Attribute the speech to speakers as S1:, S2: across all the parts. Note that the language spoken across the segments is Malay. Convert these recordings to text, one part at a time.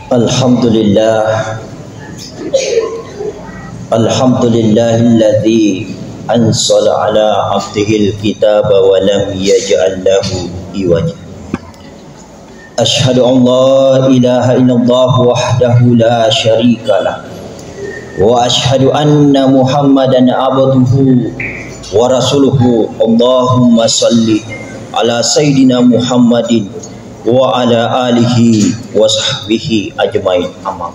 S1: Alhamdulillah, alhamdulillahilladzi ansala ala abdihil kitaba wa lam yaj'al lahu iwaja. Ashhadu an la ilaha illallah wahdahu la syarikalah wa ashhadu anna Muhammadan abduhu wa rasuluhu. Allahumma salli ala sayyidina Muhammadin wa ala alihi wa sahbihi ajmain. Amma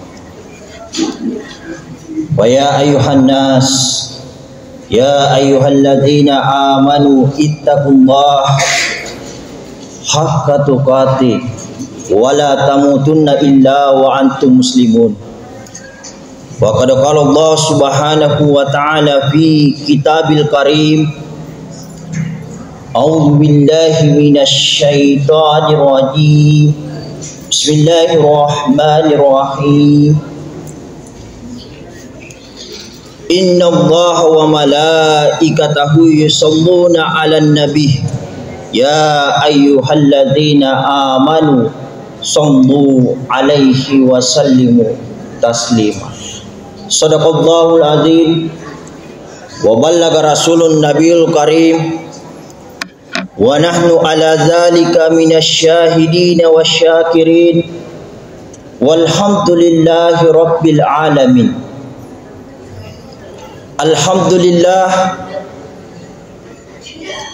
S1: wa ya ayuhan nas, ya ayyuhalladzina amanu ittaqullaha haqqa tuqatih wa la tamutunna illa wa antum muslimun. Wa qad qala Allah subhanahu wa ta'ala fi kitabil karim, a'udzu billahi minasy syaithanir rajim. Bismillahirrahmanirrahim. Innallaha wa malaikatahu yusholluna 'alan nabi ya ayyuhalladzina amanu shallu 'alaihi wa sallimu taslima. Shadaqallahul azim wa ballagha rasulun nabiyul karim wa nahnu ala dzalika minasy syahidin wasyakirin walhamdulillahi rabbil alamin. Alhamdulillah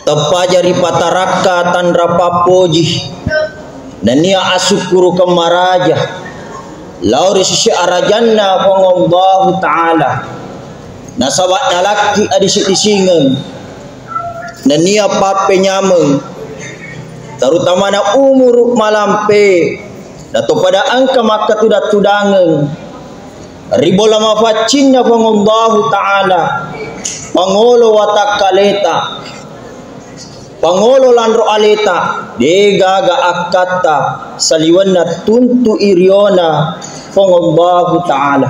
S1: tapajari pataraka tanra papoji nania asukuru kemaraja lauri sisi arajanna pengallahu ta'ala nasabat nalaki adisi-disingeng nania pape nyameng terutama na umur malampe dato pada angka maka tudat-tudangeng ribola mafacinna pengallahu ta'ala pangolo watakaleta pangolo landro aleta degaga akata saliwanna tuntu iriona pengallahu ta'ala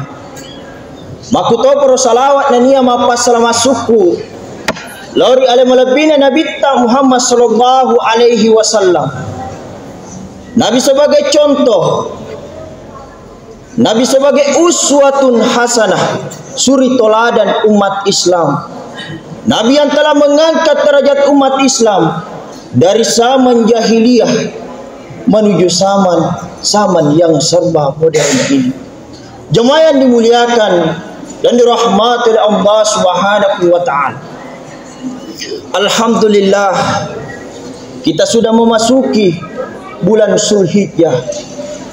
S1: makuto pro salawat nania mapasalama suku lauri ale malabina nabitta Muhammad sallallahu alaihi wasallam. Nabi sebagai contoh, Nabi sebagai uswatun hasanah, suri toladan umat Islam. Nabi yang telah mengangkat derajat umat Islam dari zaman jahiliyah menuju zaman yang serba modern ini. Jemaah yang dimuliakan dan dirahmati oleh Allah Subhanahu wa taala. Alhamdulillah, kita sudah memasuki bulan Zulhijjah.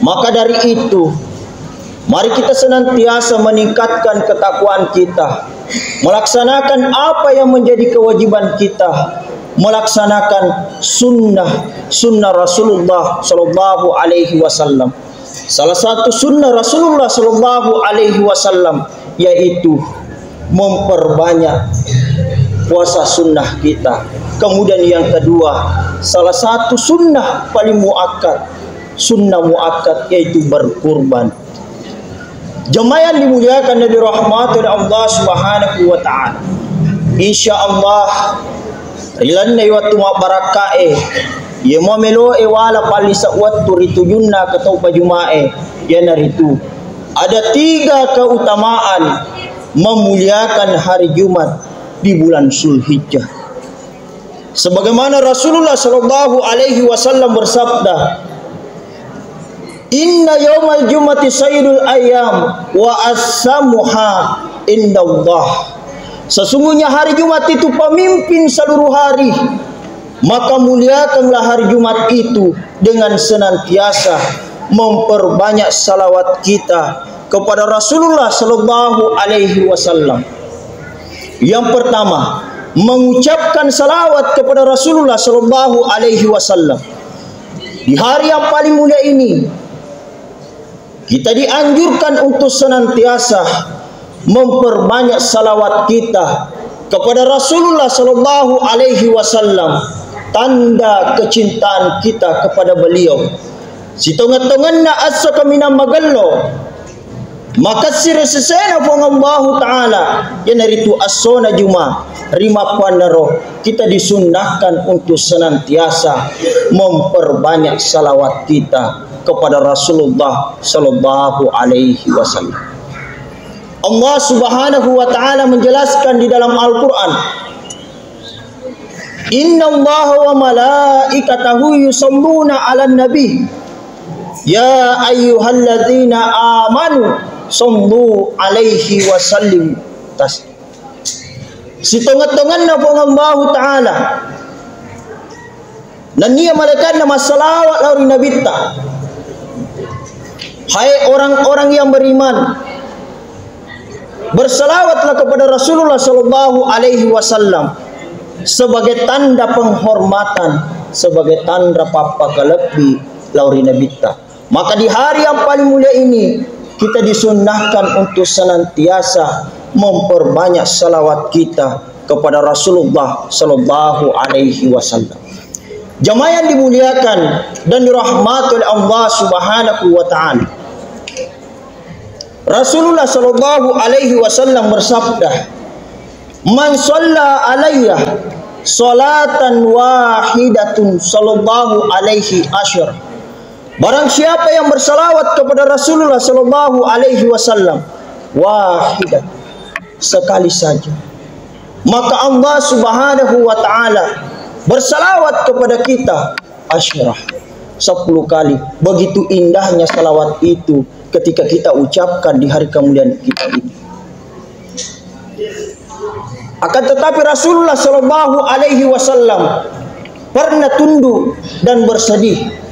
S1: Maka dari itu, mari kita senantiasa meningkatkan ketakwaan kita, melaksanakan apa yang menjadi kewajiban kita, melaksanakan sunnah Rasulullah sallallahu alaihi wasallam. Salah satu sunnah Rasulullah sallallahu alaihi wasallam yaitu memperbanyak puasa sunnah kita. Kemudian yang kedua, salah satu sunnah paling muakkad, sunnah muakkad yaitu berkurban. Jemaah yang dimuliakan dan dirahmati oleh Allah Subhanahu wa taala. Insyaallah rilanna waktu barakae ye momelo e wala palisa waktu ritujunna ketau pajumae yana ritu. Ada 3 keutamaan memuliakan hari Jumat di bulan Zulhijjah. Sebagaimana Rasulullah sallallahu alaihi wasallam bersabda, "Inna yaumal jumati sayyidul ayyam wa as-samuha indallah." Sesungguhnya hari Jumat itu pemimpin seluruh hari, maka muliakanlah hari Jumat itu dengan senantiasa memperbanyak salawat kita kepada Rasulullah sallallahu alaihi wasallam. Yang pertama, mengucapkan salawat kepada Rasulullah sallallahu alaihi wasallam. Di hari yang paling mulia ini, kita dianjurkan untuk senantiasa memperbanyak salawat kita kepada Rasulullah sallallahu alaihi wasallam, tanda kecintaan kita kepada beliau. Sitongan-tonganna asaka minam magallo maka sesena Allah Ta'ala yang dari itu asona juma rima pandaro kita disunnahkan untuk senantiasa memperbanyak salawat kita kepada Rasulullah sallallahu alaihi wasallam. Allah Subhanahu wa taala menjelaskan di dalam Al-Qur'an, Innallaha wa malaikatahu yusholluna 'alan nabi ya ayyuhalladzina amanu shollu 'alaihi wa sallimu taslima. Sitongat-tongan na po Allah taala dan niya malaikat na masalawat lauri nabita. Hai orang-orang yang beriman, bersalawatlah kepada Rasulullah sallallahu alaihi wasallam sebagai tanda penghormatan, sebagai tanda papa kalebi lauri nabita. Maka di hari yang paling mulia ini kita disunnahkan untuk senantiasa memperbanyak salawat kita kepada Rasulullah sallallahu alaihi wasallam. Jamaah yang dimuliakan dan dirahmati oleh Allah Subhanahu wa taala. Rasulullah sallallahu alaihi wasallam bersabda, "Man shalla alayya salatan wahidatun sallallahu alaihi asyara." Barang siapa yang bersalawat kepada Rasulullah sallallahu alaihi wasallam wahidat, sekali saja, maka Allah Subhanahu wa taala bersalawat kepada kita asyarah, 10 kali. Begitu indahnya salawat itu ketika kita ucapkan di hari kemuliaan kita ini. Akan tetapi Rasulullah sallallahu alaihi wasallam pernah tunduk dan bersedih.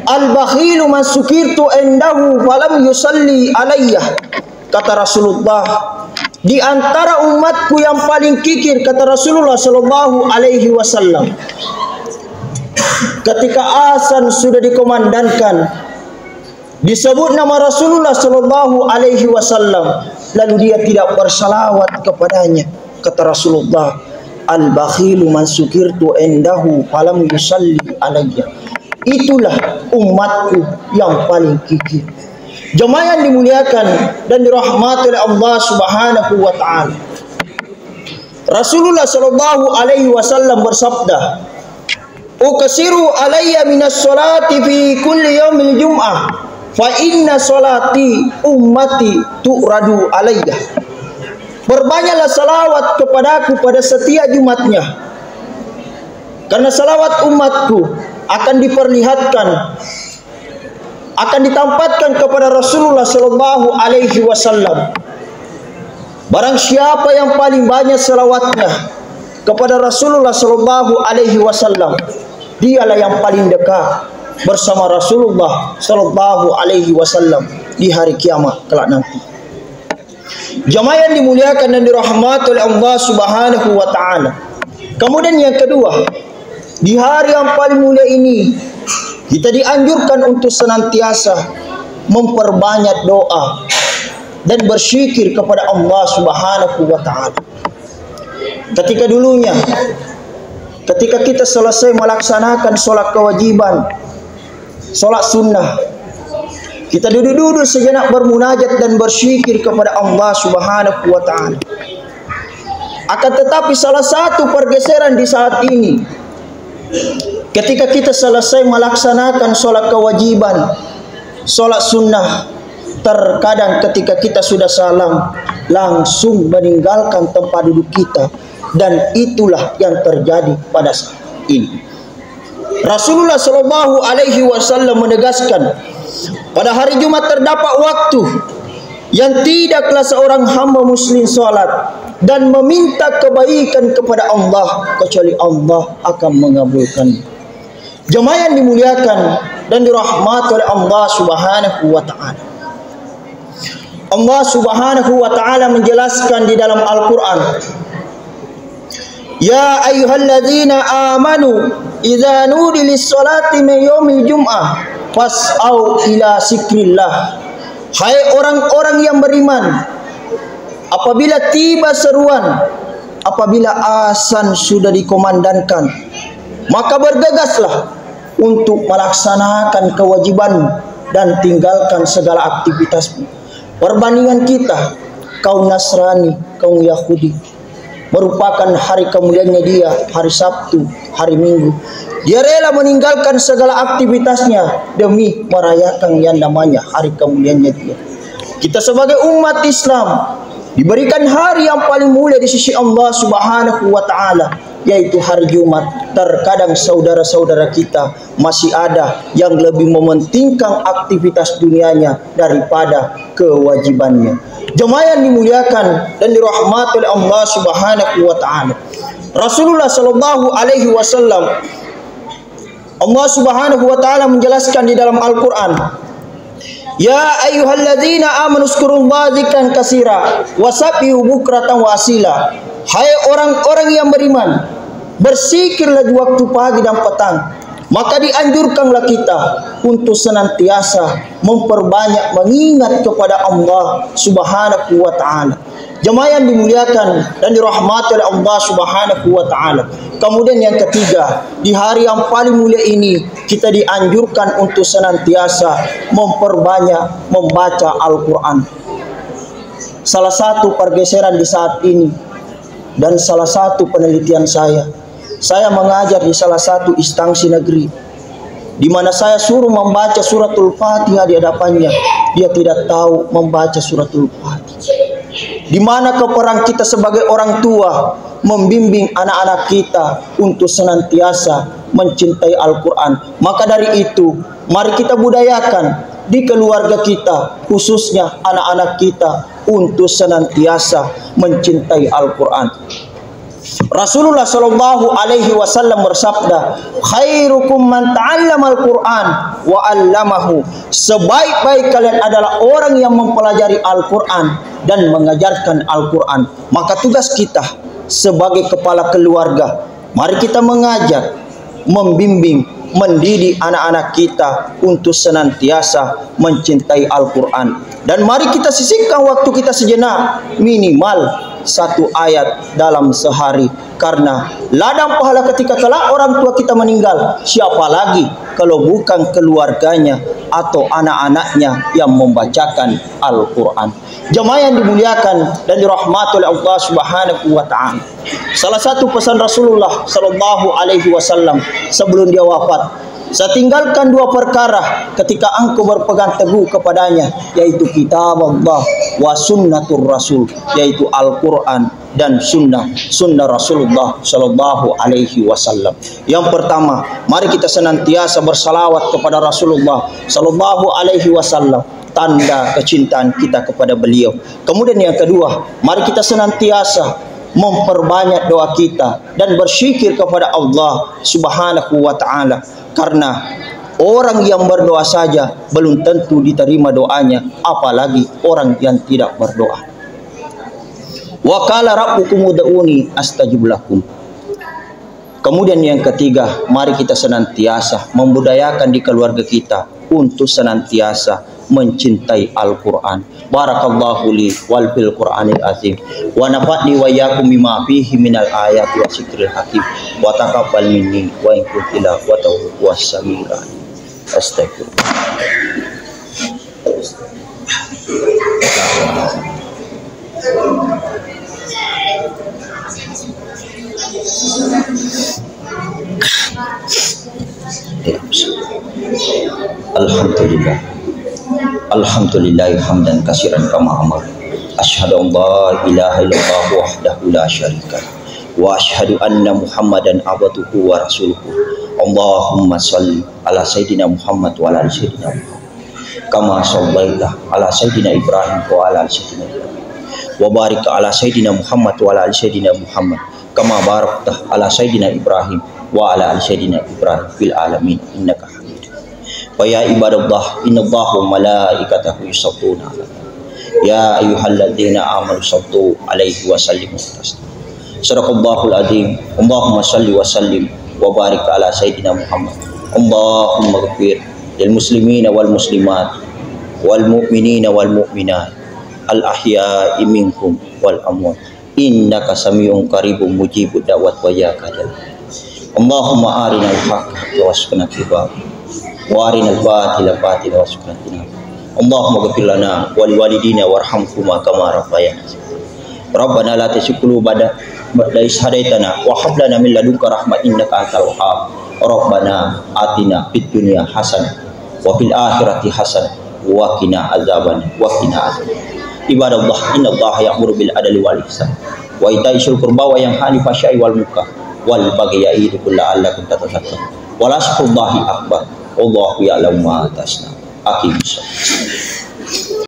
S1: Al-bakhilu man sukirtu indahu falam yusalli alayya. Kata Rasulullah, di antara umatku yang paling kikir, kata Rasulullah sallallahu alaihi wasallam, ketika azan sudah dikumandangkan, disebut nama Rasulullah sallallahu alaihi wasallam, lalu dia tidak bersalawat kepadanya. Kata Rasulullah, al-bakhilu man sukirtu indahu falam yusalli alayya. Itulah umatku yang paling kikir. Jemaah yang dimuliakan dan dirahmati oleh Allah Subhanahu wa taala. Rasulullah sallallahu alaihi wasallam bersabda, "Ukasiru alayya minas salati fi kulli yaumil jum'ah, fa inna salati ummati tu'radu alayya." Perbanyaklah salawat kepadaku pada setiap Jumatnya, karena salawat umatku akan diperlihatkan, akan ditampatkan kepada Rasulullah sallallahu alaihi wasallam. Barang siapa yang paling banyak salawatnya kepada Rasulullah sallallahu alaihi wasallam, dialah yang paling dekat bersama Rasulullah sallallahu alaihi wasallam di hari kiamat kelak nanti. Jamaah yang dimuliakan dan dirahmati oleh Allah Subhanahu wa taala. Kemudian yang kedua, di hari yang paling mulia ini kita dianjurkan untuk senantiasa memperbanyak doa dan berzikir kepada Allah Subhanahu wa taala. Ketika dulunya, ketika kita selesai melaksanakan sholat kewajiban, sholat sunnah, kita duduk-duduk sejenak bermunajat dan berzikir kepada Allah Subhanahu wa taala. Akan tetapi salah satu pergeseran di saat ini, ketika kita selesai melaksanakan sholat kewajiban, sholat sunnah, terkadang ketika kita sudah salam langsung meninggalkan tempat duduk kita, dan itulah yang terjadi pada saat ini. Rasulullah sallallahu alaihi wasallam menegaskan, pada hari Jumat terdapat waktu yang tidaklah seorang hamba muslim sholat dan meminta kebaikan kepada Allah kecuali Allah akan mengabulkan. Jemaah yang dimuliakan dan dirahmati oleh Allah Subhanahu wa taala. Allah Subhanahu wa taala menjelaskan di dalam Al-Qur'an, Ya ayyuhalladzina amanu idza nudi lis-salati min yaumil jum'ah fas'au ila zikrillah. Hai orang-orang yang beriman, apabila tiba seruan, apabila azan sudah dikumandangkan, maka bergegaslah untuk melaksanakan kewajiban dan tinggalkan segala aktivitasmu. Perbandingan kita, kaum Nasrani, kaum Yahudi, merupakan hari kemuliaannya dia, hari Sabtu, hari Minggu. Dia rela meninggalkan segala aktivitasnya demi merayakan yang namanya hari kemuliaannya dia. Kita sebagai umat Islam diberikan hari yang paling mulia di sisi Allah Subhanahu wa taala, yaitu hari Jumat. Terkadang saudara-saudara kita masih ada yang lebih mementingkan aktivitas dunianya daripada kewajibannya. Jemaah yang dimuliakan dan dirahmati oleh Allah Subhanahu wa taala. Rasulullah sallallahu alaihi wasallam, Allah Subhanahu wa taala menjelaskan di dalam Al-Qur'an, ya ayyuhalladzina amanu zkurullaha dzikran katsira wasabbihu bukratan wa asila. Hai orang-orang yang beriman, berzikirlah di waktu pagi dan petang. Maka dianjurkanlah kita untuk senantiasa memperbanyak mengingat kepada Allah Subhanahu wa taala. Jemaah yang dimuliakan dan dirahmati oleh Allah Subhanahu wa taala. Kemudian yang ketiga, di hari yang paling mulia ini kita dianjurkan untuk senantiasa memperbanyak membaca Al-Qur'an. Salah satu pergeseran di saat ini dan salah satu penelitian saya mengajar di salah satu instansi negeri, di mana saya suruh membaca suratul Fatihah di hadapannya. Dia tidak tahu membaca suratul Fatihah. Di mana keperan kita sebagai orang tua membimbing anak-anak kita untuk senantiasa mencintai Al-Quran. Maka dari itu, mari kita budayakan di keluarga kita, khususnya anak-anak kita, untuk senantiasa mencintai Al-Quran. Rasulullah sallallahu alaihi wasallam bersabda, khairukum man ta'allama al-Qur'an wa 'allamahu. Sebaik-baik kalian adalah orang yang mempelajari Al-Qur'an dan mengajarkan Al-Qur'an. Maka tugas kita sebagai kepala keluarga, mari kita mengajar, membimbing, mendidik anak-anak kita untuk senantiasa mencintai Al-Quran. Dan mari kita sisihkan waktu kita sejenak, minimal 1 ayat dalam sehari. Karena ladang pahala ketika kelak orang tua kita meninggal, siapa lagi kalau bukan keluarganya atau anak-anaknya yang membacakan Al-Quran. Jemaah yang dimuliakan dan dirahmati oleh Allah Subhanahu wa taala. Salah satu pesan Rasulullah sallallahu alaihi wasallam sebelum dia wafat, saya tinggalkan 2 perkara ketika engkau berpegang teguh kepadanya, yaitu kitab Allah wa sunnatur Rasul, yaitu Al-Quran dan sunnah Rasulullah sallallahu alaihi wasallam. Yang pertama, mari kita senantiasa bersalawat kepada Rasulullah sallallahu alaihi wasallam, tanda kecintaan kita kepada beliau. Kemudian yang kedua, mari kita senantiasa memperbanyak doa kita dan berzikir kepada Allah Subhanahu wa taala. Karena orang yang berdoa saja belum tentu diterima doanya, apalagi orang yang tidak berdoa. Wa qala rabbukum ud'uni astajib lakum. Kemudian yang ketiga, mari kita senantiasa membudayakan di keluarga kita untuk senantiasa mencintai Al-Quran. Barakallahu li wal fil Qur'anil azim wa nafa'ni wa iyyakum bima fihi minal ayati wa zikril hakim wa taqabbal minni wa in kuntu wa tawwab was-sami'ul alim. Astagfirullah. Alhamdulillah. Alhamdulillah hamdan katsiran kama amar. Asyhadu an la ilaha illallah wahdahu la syarika wa asyhadu anna Muhammadan abduhu wa rasuluhu. Allahumma shalli ala sayidina Muhammad wa ala ali sayidina Muhammad. Kama shallaita ala sayidina Ibrahim wa ala ali sayidina Ibrahim. Wa barik ala sayidina Muhammad wa ala ali sayidina Muhammad. Kama barakta ala sayidina Ibrahim wa ala ali sayidina Ibrahim fil alamin innaka Hamidum. Wa ya ibadallah innallaha wa malaikatahu yusholluna 'alan nabi ya ayyuhalladzina amanu shallu 'alaihi wa sallimu taslima. Shadaqallahul azim. Allahumma shalli wa sallim wa barik ala sayyidina Muhammad. Allahumma ighfir lil muslimina wal muslimat wal mu'minina wal mu'minat al ahya'i minkum wal amwat innaka sami'un qaribun mujibud da'wat wa ya kadal. Allahumma arinal haqqa warzuqna ittiba'ah wa arinal batila batila warzuqna ijtinab. Allahumma ighfir lana wa liwalidina warhamhuma kama rabbayana. Rabbana la tuzigh qulubana ba'da idh hadaitana wa hab lana min ladunka rahmah innaka antal wahhab. Rabbana atina fid dunya hasanah wa fil akhirati hasanah wa qina azaban wa qina azab. Ibadallah, innallaha ya'muru bil adli wal ihsan wa ita'i dzil qurba wa yanha 'anil fahsya'i wal munkar wal baghi ya'idukum la'allakum tatadhakkarun. Wa la dzikrullahi akbar. Wallahu ya'lamu ma tasna'un. Aqimus shalah.